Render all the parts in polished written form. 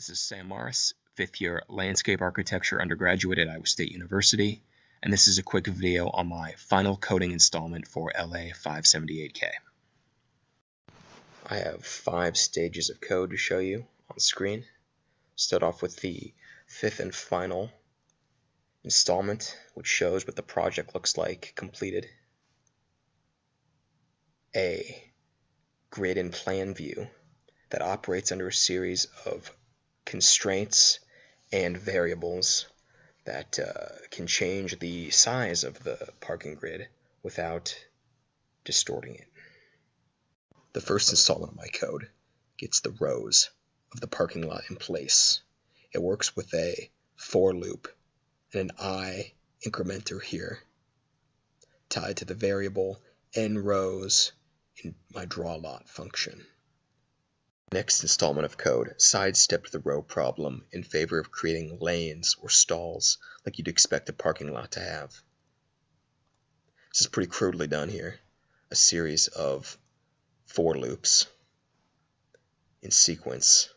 This is SMaras, 5th year landscape architecture undergraduate at Iowa State University, and this is a quick video on my final coding installment for LA 578K. I have 5 stages of code to show you on screen. Start off with the 5th and final installment, which shows what the project looks like completed. A grid and plan view that operates under a series of constraints and variables that can change the size of the parking grid without distorting it. The first installment of my code gets the rows of the parking lot in place. It works with a for loop and an I incrementer here tied to the variable n rows in my draw lot function. Next installment of code sidestepped the row problem in favor of creating lanes or stalls like you'd expect a parking lot to have. This is pretty crudely done here. A series of for loops in sequence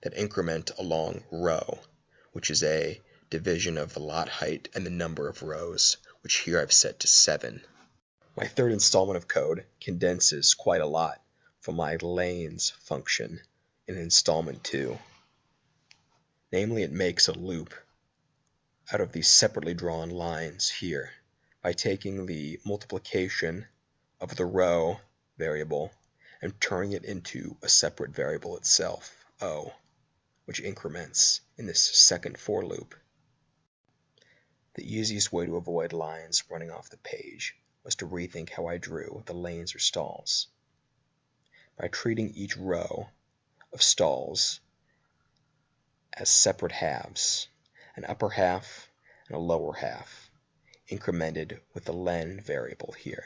that increment along row, which is a division of the lot height and the number of rows, which here I've set to 7. My third installment of code condenses quite a lot from my lanes function in installment 2. Namely, it makes a loop out of these separately drawn lines here by taking the multiplication of the row variable and turning it into a separate variable itself, O, which increments in this second for loop. The easiest way to avoid lines running off the page was to rethink how I drew the lanes or stalls. By treating each row of stalls as separate halves, an upper half and a lower half, incremented with the len variable here.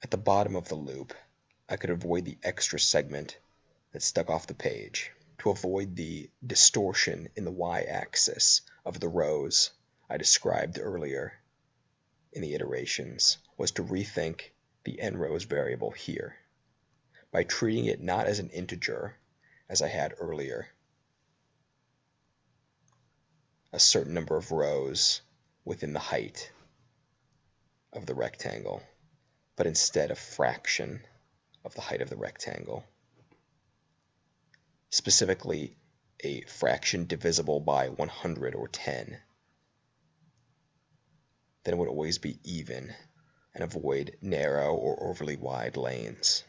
At the bottom of the loop, I could avoid the extra segment that stuck off the page. To avoid the distortion in the y-axis of the rows I described earlier in the iterations was to rethink the nRows variable here by treating it not as an integer as I had earlier, a certain number of rows within the height of the rectangle, but instead a fraction of the height of the rectangle, specifically a fraction divisible by 100 or 10. Then it would always be even and avoid narrow or overly wide lanes.